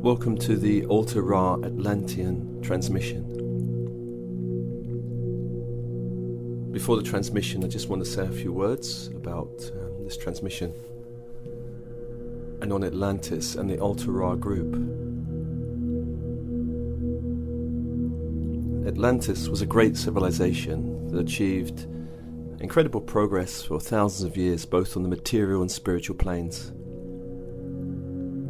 Welcome to the Altar Ra Atlantean transmission. Before the transmission, I just want to say a few words about this transmission and on Atlantis and the Altar Ra group. Atlantis was a great civilization that achieved incredible progress for thousands of years, both on the material and spiritual planes.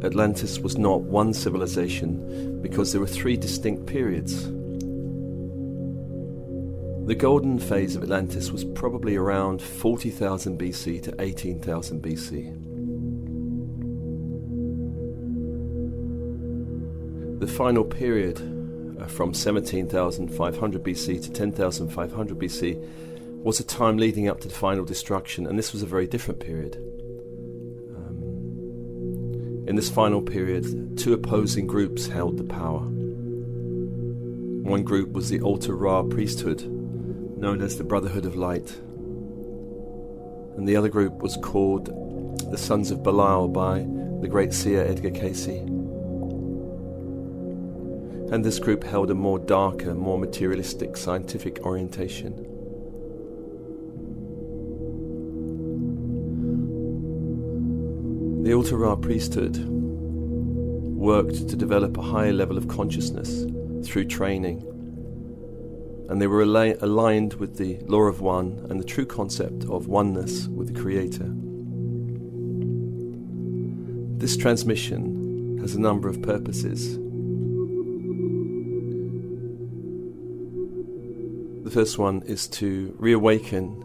Atlantis was not one civilization because there were three distinct periods. The golden phase of Atlantis was probably around 40,000 BC to 18,000 BC. The final period, from 17,500 BC to 10,500 BC, was a time leading up to the final destruction, and this was a very different period. In this final period, two opposing groups held the power. One group was the Altar Ra priesthood, known as the Brotherhood of Light. And the other group was called the Sons of Belial by the great seer Edgar Cayce. And this group held a more darker, more materialistic, scientific orientation. The Altar Ra priesthood worked to develop a higher level of consciousness through training, and they were aligned with the law of one and the true concept of oneness with the Creator. This transmission has a number of purposes. The first one is to reawaken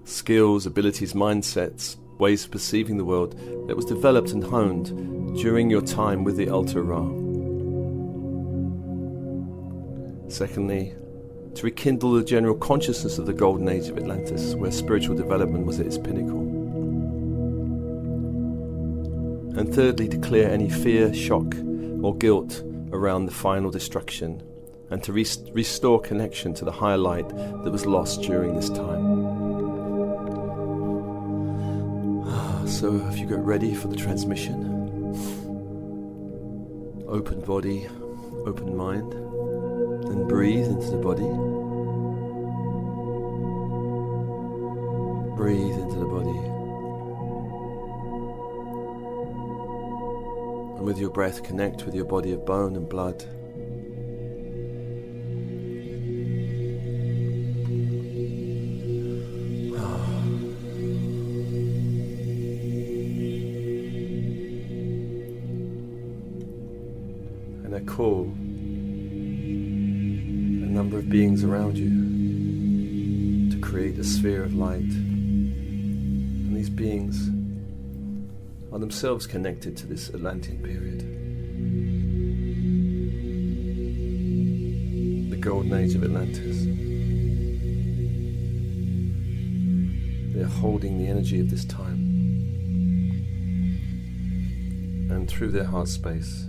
skills, abilities, mindsets, ways of perceiving the world that was developed and honed during your time with the Altar Ra. Secondly, to rekindle the general consciousness of the golden age of Atlantis, where spiritual development was at its pinnacle. And thirdly, to clear any fear, shock, or guilt around the final destruction, and to restore connection to the higher light that was lost during this time. So have you got ready for the transmission? Open body, open mind, and breathe into the body. Breathe into the body. And with your breath, connect with your body of bone and blood. And I call a number of beings around you to create a sphere of light. And these beings are themselves connected to this Atlantean period. The golden age of Atlantis. They're holding the energy of this time. And through their heart space,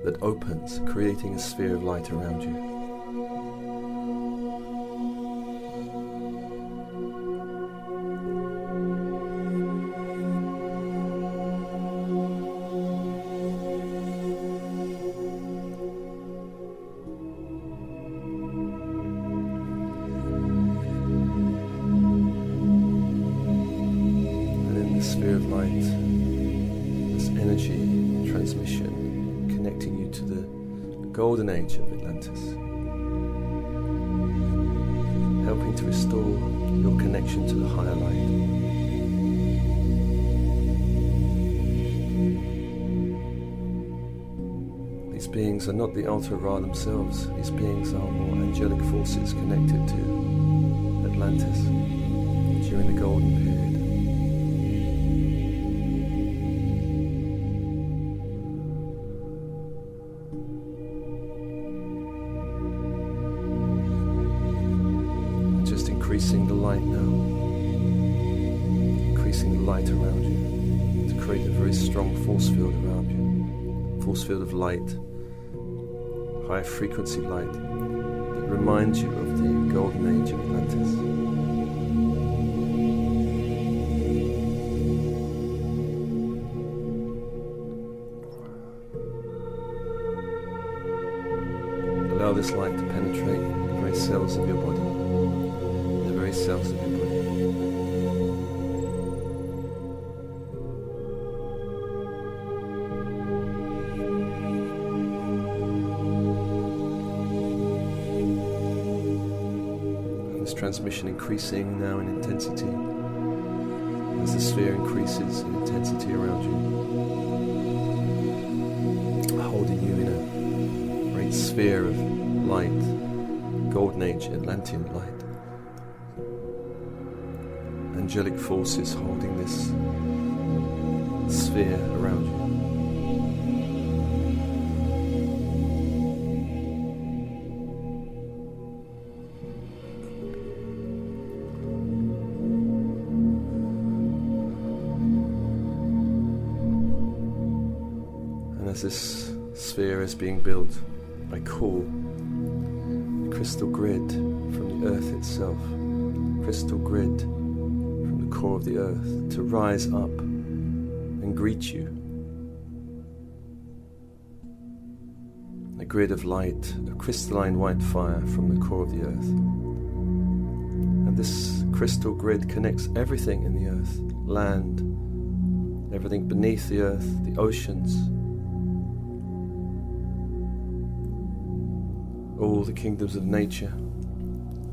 that opens, creating a sphere of light around you. And in this sphere of light, this energy transmission connecting you to the golden age of Atlantis, helping to restore your connection to the higher light. These beings are not the Altar Ra themselves. These beings are more angelic forces connected to Atlantis during the golden period. light around you, to create a very strong force field around you, force field of light, high frequency light that reminds you of the golden age of Atlantis. Allow this light to penetrate the very cells of your body, the very cells of your body. And this transmission increasing now in intensity as the sphere increases in intensity around you, holding you in a great sphere of light, golden age Atlantean light. Angelic forces holding this sphere around you. And as this sphere is being built, I call a crystal grid from the earth itself, crystal grid from the core of the earth, to rise up and greet you. A grid of light, a crystalline white fire from the core of the earth. And this crystal grid connects everything in the earth, land, everything beneath the earth, the oceans, all the kingdoms of nature,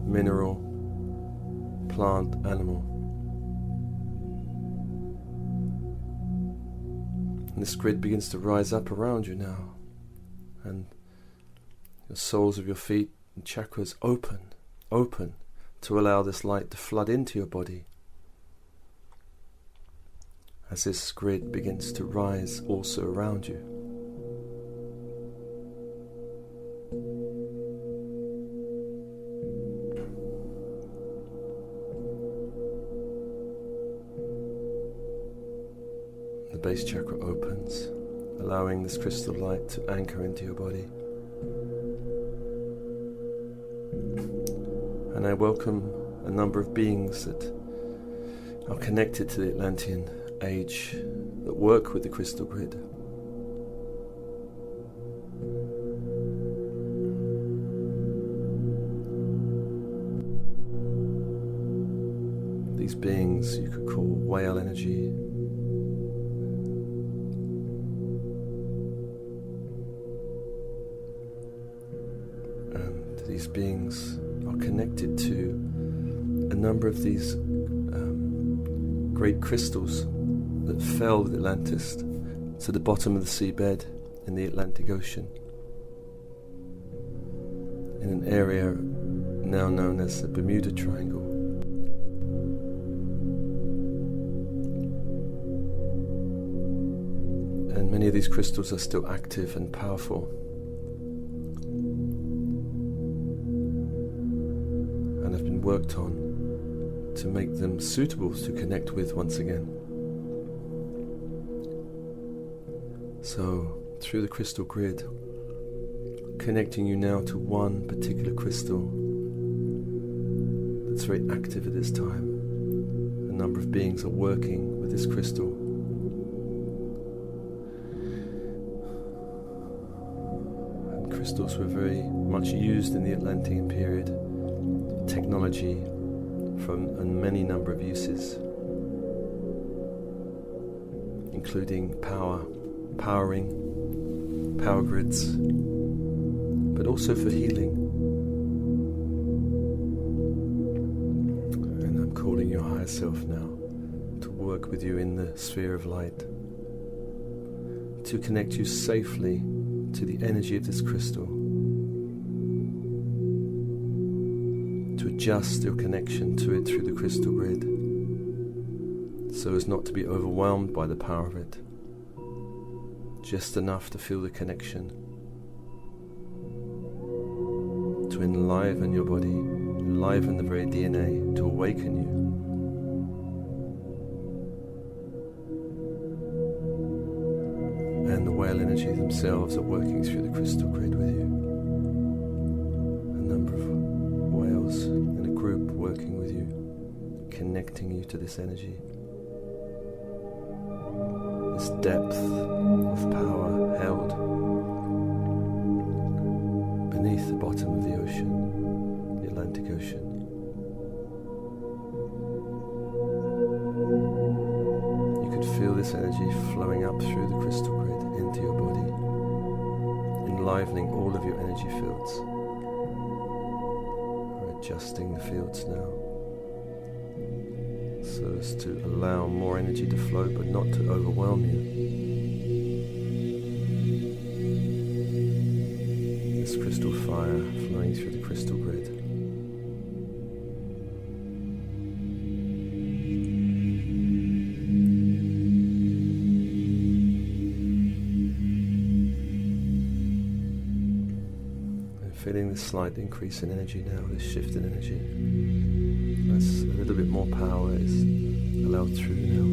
mineral, plant, animal. And this grid begins to rise up around you now, and the soles of your feet and chakras open to allow this light to flood into your body. As this grid begins to rise also around you. The base chakra opens, allowing this crystal light to anchor into your body. And I welcome a number of beings that are connected to the Atlantean age that work with the crystal grid. These beings you could call whale energy, and these beings are connected to a number of these great crystals that fell with Atlantis to the bottom of the seabed in the Atlantic Ocean, in an area now known as the Bermuda Triangle. And many of these crystals are still active and powerful, and have been worked on to make them suitable to connect with once again. So, through the crystal grid, connecting you now to one particular crystal that's very active at this time. A number of beings are working with this crystal. And crystals were very much used in the Atlantean period. Technology from a many number of uses, including powering, power grids, but also for healing. And I'm calling your higher self now to work with you in the sphere of light, to connect you safely to the energy of this crystal, to adjust your connection to it through the crystal grid, so as not to be overwhelmed by the power of it, just enough to feel the connection, to enliven your body, enliven the very DNA, to awaken you. whale energy themselves are working through the crystal grid with you. A number of whales in a group working with you, connecting you to this energy. This depth of power held beneath the bottom of the ocean, the Atlantic Ocean. You could feel this energy flowing up through the crystal grid into your body, enlivening all of your energy fields. We're adjusting the fields now, so as to allow more energy to flow, but not to overwhelm you. This crystal fire flowing through the crystal grid. And feeling this slight increase in energy now, this shift in energy. As a little bit more power is allowed through now.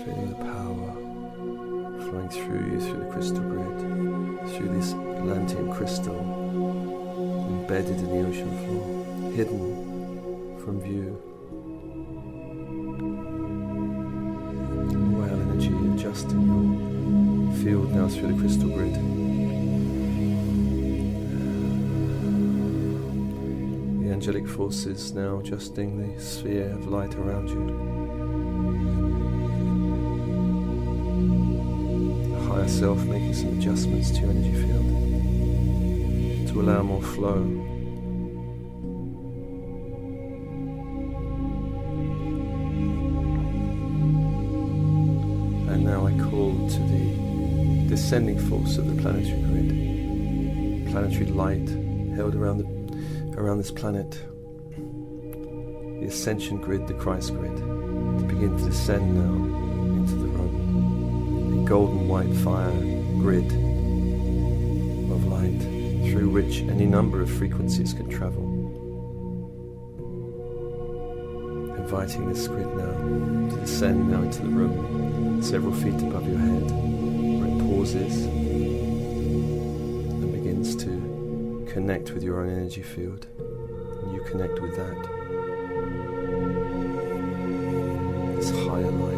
Feeling the power flowing through you, through the crystal grid, through this Atlantean crystal, embedded in the ocean floor, hidden from view. Whale energy adjusting your field now through the crystal grid. The angelic forces now adjusting the sphere of light around you. The higher self making some adjustments to your energy field to allow more flow. And now I call to the descending force of the planetary grid, planetary light held around this planet, the ascension grid, the Christ grid, to begin to descend now into the room. The golden white fire grid of light through which any number of frequencies can travel. Inviting this grid now to descend now into the room, several feet above your head, where it pauses and begins to connect with your own energy field, and you connect with that. This higher light.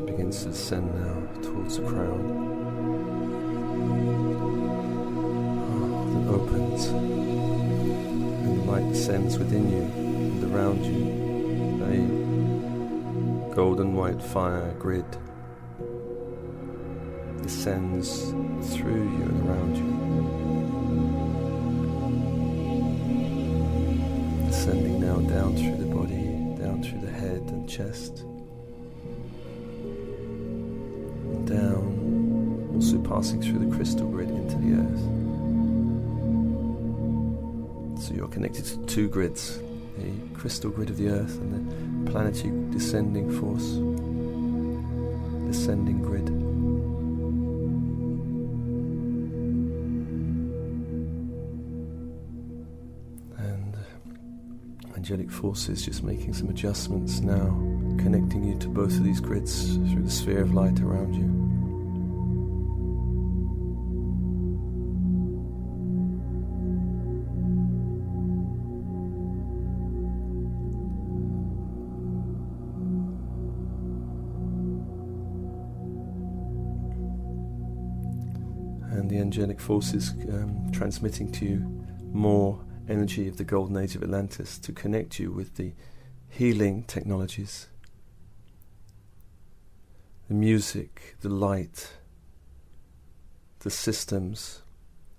Begins to descend now towards the crown. Then opens, and the light descends within you and around you. A golden white fire grid descends through you and around you. Descending now down through the body, down through the head and chest. Down, also passing through the crystal grid into the earth. So you're connected to two grids, the crystal grid of the earth and the planetary descending force, descending grid. And angelic forces just making some adjustments now, connecting you to both of these grids through the sphere of light around you. And the angelic forces transmitting to you more energy of the golden age of Atlantis to connect you with the healing technologies, the music, the light, the systems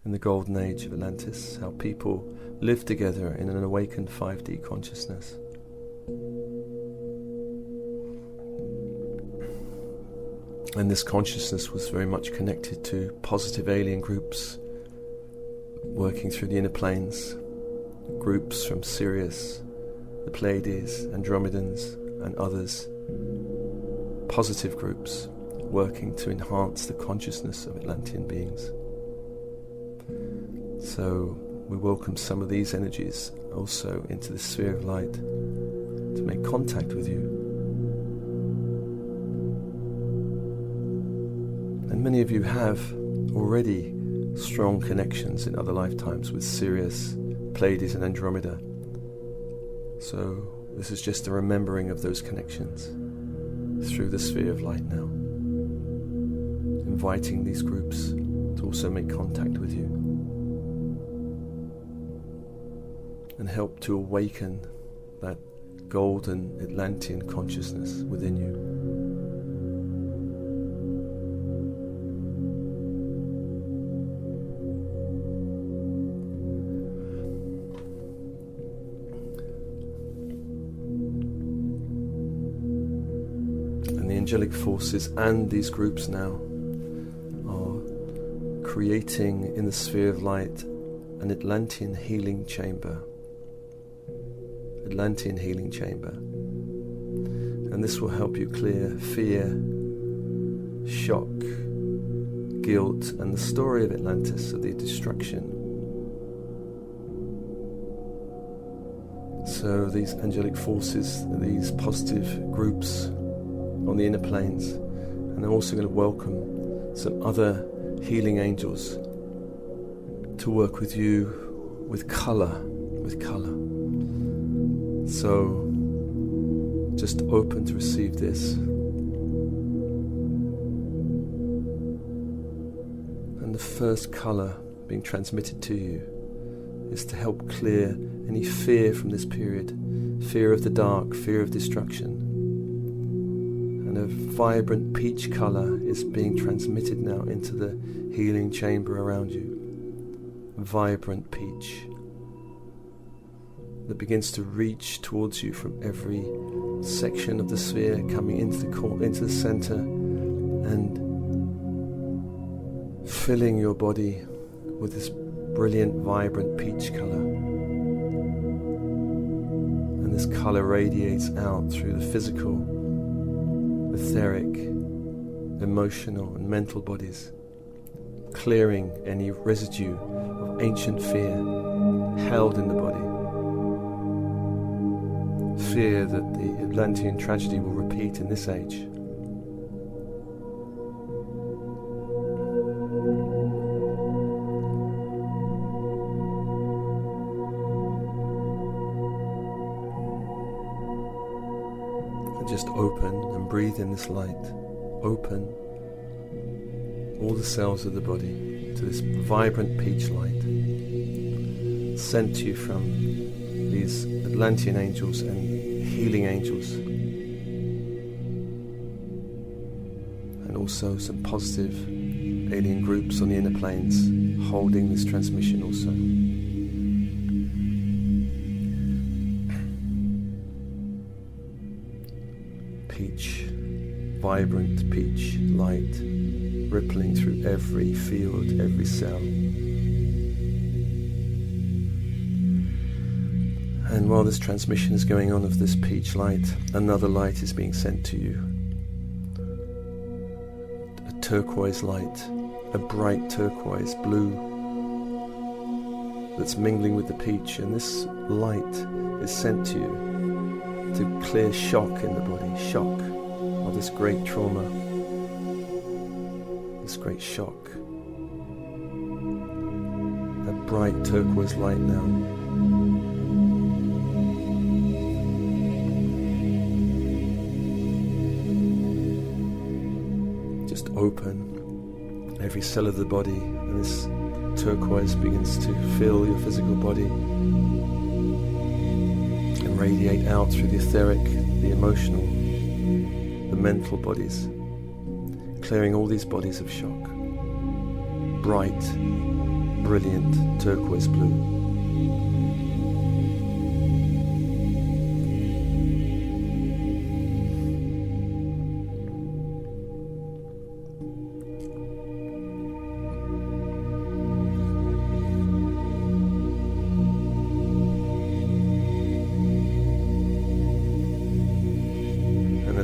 in the golden age of Atlantis, how people live together in an awakened 5D consciousness. And this consciousness was very much connected to positive alien groups working through the inner planes, groups from Sirius, the Pleiades, Andromedans, and others, positive groups working to enhance the consciousness of Atlantean beings. So we welcome some of these energies also into the sphere of light to make contact with you. And many of you have already strong connections in other lifetimes with Sirius, Pleiades and Andromeda. So this is just a remembering of those connections through the sphere of light now. Inviting these groups to also make contact with you and help to awaken that golden Atlantean consciousness within you. And the angelic forces and these groups now are creating in the sphere of light an Atlantean healing chamber. Atlantean healing chamber. And this will help you clear fear, shock, guilt, and the story of Atlantis, of the destruction. So these angelic forces, these positive groups on the inner planes, and I'm also going to welcome some other healing angels to work with you with colour, So just open to receive this. And the first colour being transmitted to you is to help clear any fear from this period, fear of the dark, fear of destruction. And a vibrant peach colour is being transmitted now into the healing chamber around you. Vibrant peach that begins to reach towards you from every section of the sphere, coming into the center and filling your body with this brilliant, vibrant peach color. And this color radiates out through the physical, etheric, emotional and mental bodies, clearing any residue of ancient fear held in the body. Fear that the Atlantean tragedy will repeat in this age. And just open and breathe in this light. Open all the cells of the body to this vibrant peach light sent to you from these Atlantean angels and healing angels, and also some positive alien groups on the inner planes holding this transmission also. Peach, vibrant peach light rippling through every field, every cell. And while this transmission is going on of this peach light, another light is being sent to you. A turquoise light, a bright turquoise blue that's mingling with the peach, and this light is sent to you to clear shock in the body, shock of this great trauma, this great shock. A bright turquoise light now. Open every cell of the body, and this turquoise begins to fill your physical body and radiate out through the etheric, the emotional, the mental bodies, clearing all these bodies of shock. Bright, brilliant turquoise blue.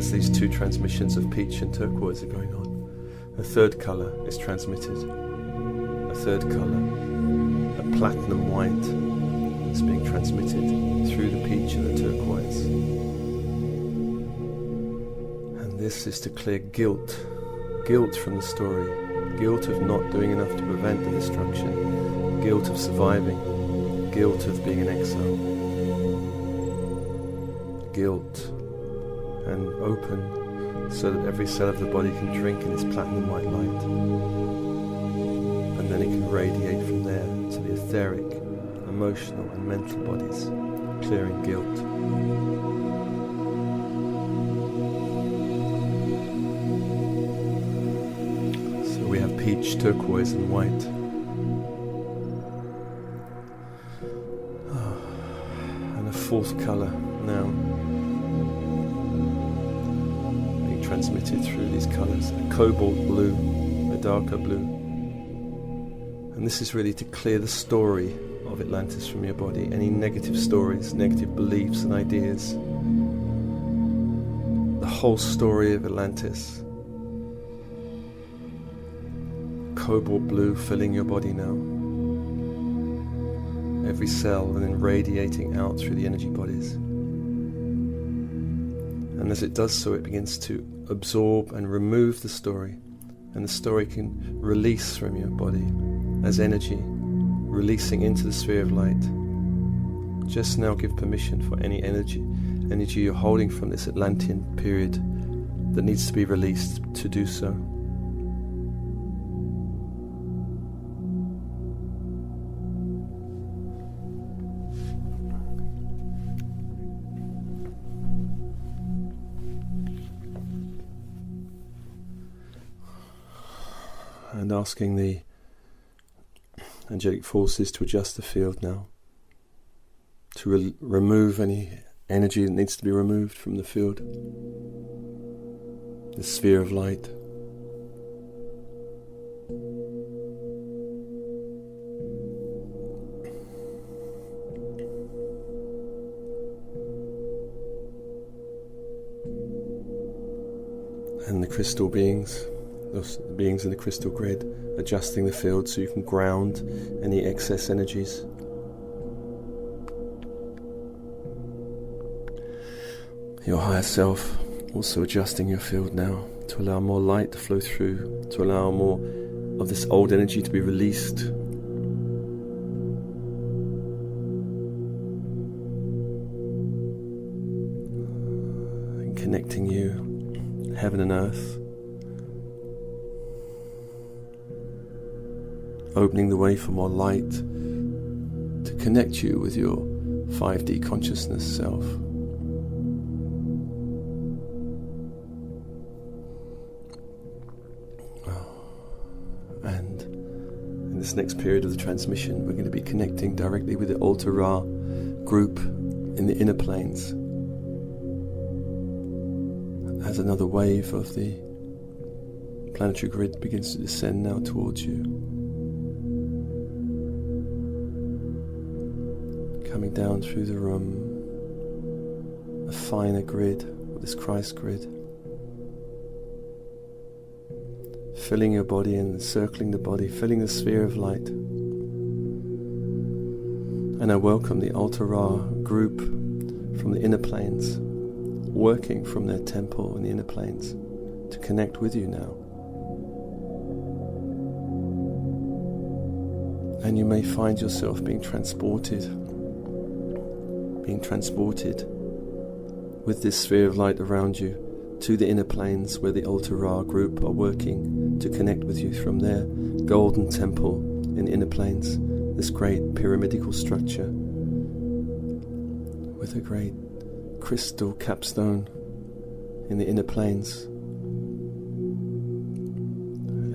as these two transmissions of peach and turquoise are going on, a third colour is transmitted. A third colour, a platinum white, is being transmitted through the peach and the turquoise. And this is to clear guilt from the story, guilt of not doing enough to prevent the destruction, guilt of surviving, guilt of being in exile, guilt, and open so that every cell of the body can drink in this platinum white light, and then it can radiate from there to the etheric, emotional and mental bodies, clearing guilt. We have peach, turquoise and white. And a fourth colour now being transmitted through these colours. A cobalt blue, a darker blue. And this is really to clear the story of Atlantis from your body. Any negative stories, negative beliefs and ideas. The whole story of Atlantis. Cobalt blue filling your body now, every cell, and then radiating out through the energy bodies. And as it does so, it begins to absorb and remove the story, and the story can release from your body as energy, releasing into the sphere of light. Just now give permission for any energy you're holding from this Atlantean period that needs to be released to do so. And asking the angelic forces to adjust the field now, to remove any energy that needs to be removed from the field, the sphere of light. And the crystal beings, the beings in the crystal grid, adjusting the field so you can ground any excess energies. Your higher self also adjusting your field now to allow more light to flow through, to allow more of this old energy to be released. And connecting you, heaven and earth. Opening the way for more light to connect you with your 5D consciousness self. And in this next period of the transmission, we're going to be connecting directly with the Altar Ra group in the inner planes as another wave of the planetary grid begins to descend now towards you. Coming down through the room, a finer grid, this Christ grid, filling your body and encircling the body, filling the sphere of light. And I welcome the Altar Ra group from the inner planes, working from their temple in the inner planes to connect with you now. And you may find yourself being transported with this sphere of light around you to the inner planes where the Altar Ra group are working to connect with you from their golden temple in the inner planes, this great pyramidical structure with a great crystal capstone in the inner planes.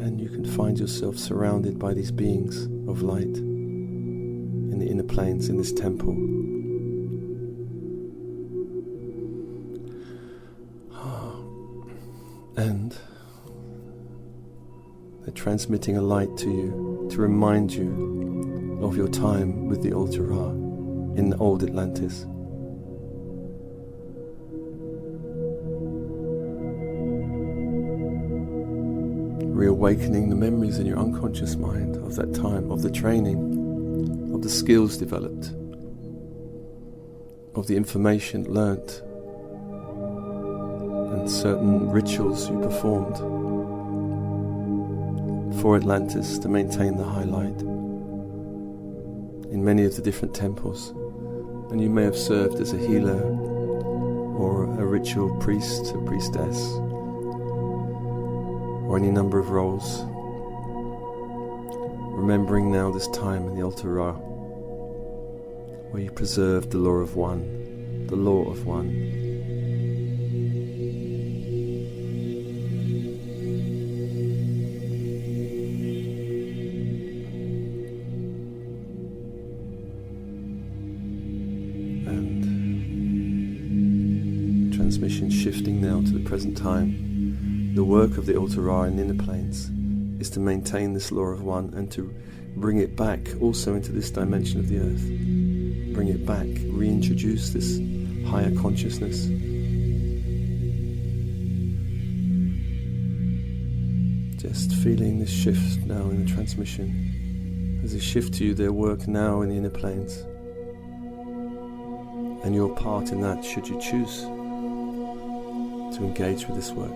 And you can find yourself surrounded by these beings of light in the inner planes in this temple. And they're transmitting a light to you to remind you of your time with the Altar Ra in the old Atlantis. reawakening the memories in your unconscious mind of that time, of the training, of the skills developed, of the information learnt, and certain rituals you performed for Atlantis to maintain the high light in many of the different temples. And you may have served as a healer or a ritual priest or priestess, or any number of roles. Remembering now this time in the Altar Ra, where you preserved the law of one, the law of one. Transmission shifting now to the present time. The work of the Altar Ra in inner planes is to maintain this law of one and to bring it back also into this dimension of the earth. Bring it back, reintroduce this higher consciousness. Just feeling this shift now in the transmission. As they shift to you their work now in the inner planes. And your part in that, should you choose to engage with this work.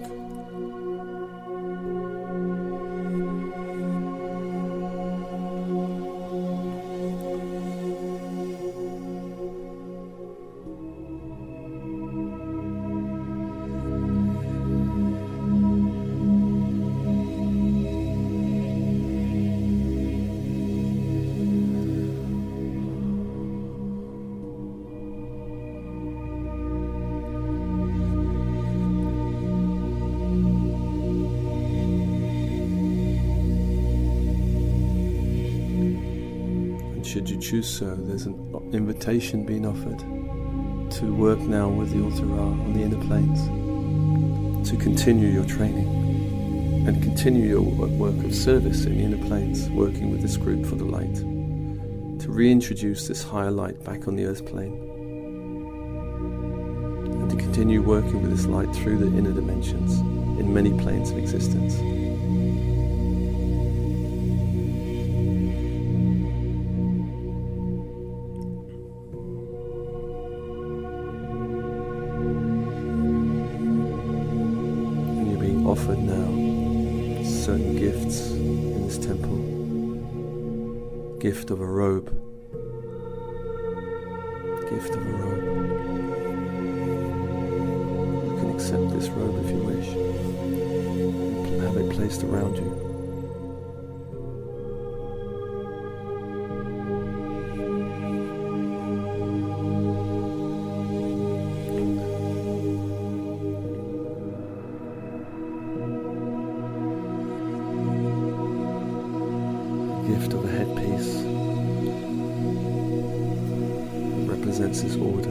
Should you choose so, there's an invitation being offered to work now with the Altar Ra on the inner planes, to continue your training and continue your work of service in the inner planes, working with this group for the light, to reintroduce this higher light back on the earth plane, and to continue working with this light through the inner dimensions in many planes of existence. Offered now certain gifts in this temple. Gift of a robe. Gift of a robe. You can accept this robe if you wish. Have it placed around you. Gift of a headpiece that represents this order.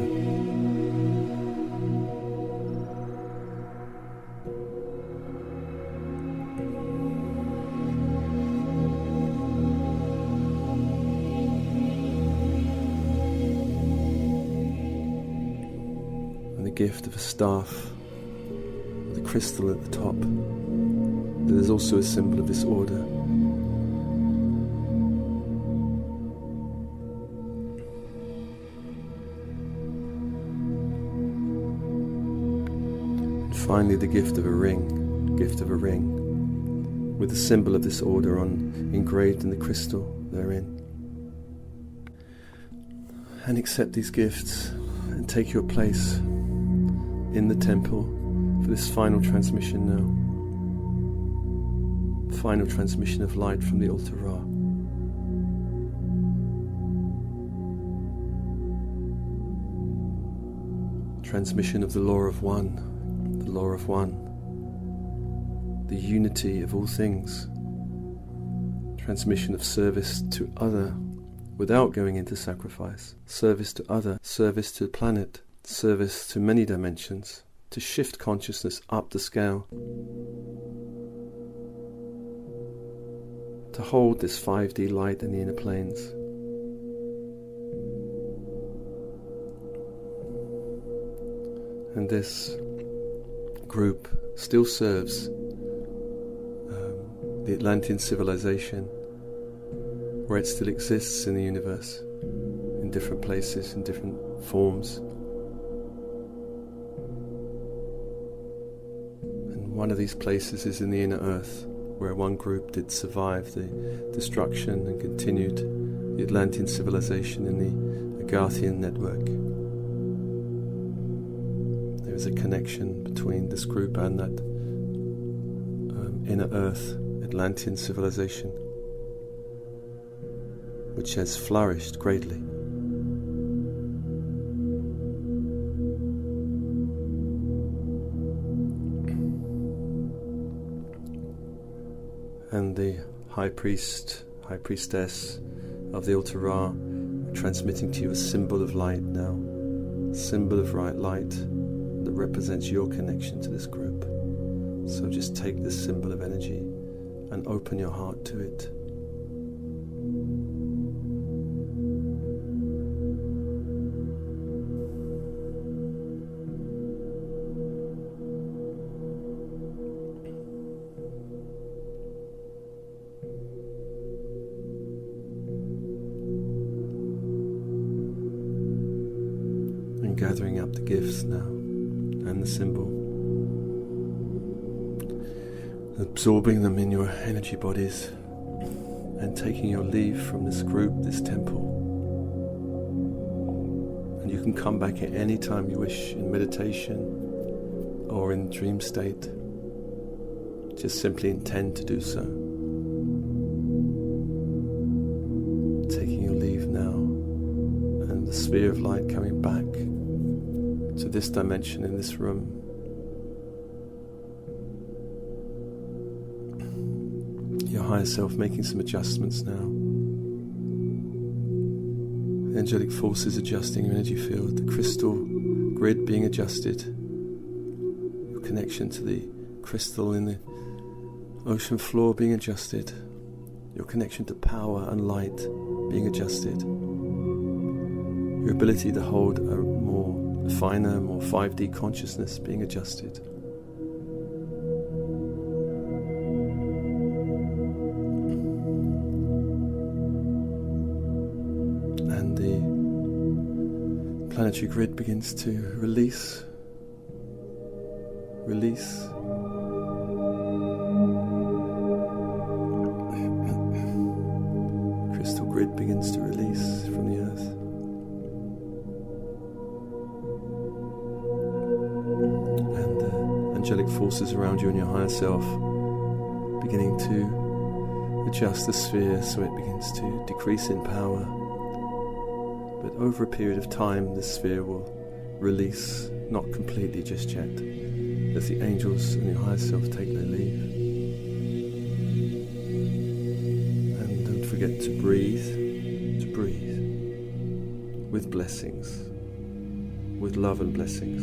And the gift of a staff with a crystal at the top that is also a symbol of this order. Finally, the gift of a ring, with the symbol of this order engraved in the crystal therein. And accept these gifts and take your place in the temple for this final transmission now. Final transmission of light from the Altar Ra. Transmission of the law of one. The law of one, the unity of all things, transmission of service to other without going into sacrifice, service to other, service to the planet, service to many dimensions, to shift consciousness up the scale, to hold this 5D light in the inner planes. And this group still serves the Atlantean civilization, where it still exists in the universe, in different places, in different forms. And one of these places is in the inner earth, where one group did survive the destruction and continued the Atlantean civilization in the Agarthian network. There is a connection between this group and that inner earth Atlantean civilization, which has flourished greatly. And the high priestess of the Altar Ra, transmitting to you a symbol of light now, symbol of light that represents your connection to this group. So just take this symbol of energy and open your heart to it. And gathering up the gifts now and the symbol, absorbing them in your energy bodies and taking your leave from this group, this temple. And you can come back at any time you wish, in meditation or in dream state. Just simply intend to do so. Taking your leave now, and the sphere of light coming back to this dimension in this room. Your higher self making some adjustments now. The angelic forces adjusting your energy field, the crystal grid being adjusted, your connection to the crystal in the ocean floor being adjusted, your connection to power and light being adjusted, your ability to hold a more finer, more 5D consciousness being adjusted. And the planetary grid begins to release. Crystal grid begins to release from the earth. And the angelic forces around you and your higher self beginning to adjust the sphere so it begins to decrease in power. But over a period of time, this sphere will release, not completely just yet, as the angels and your higher self take their leave. And don't forget to breathe with blessings, with love and blessings.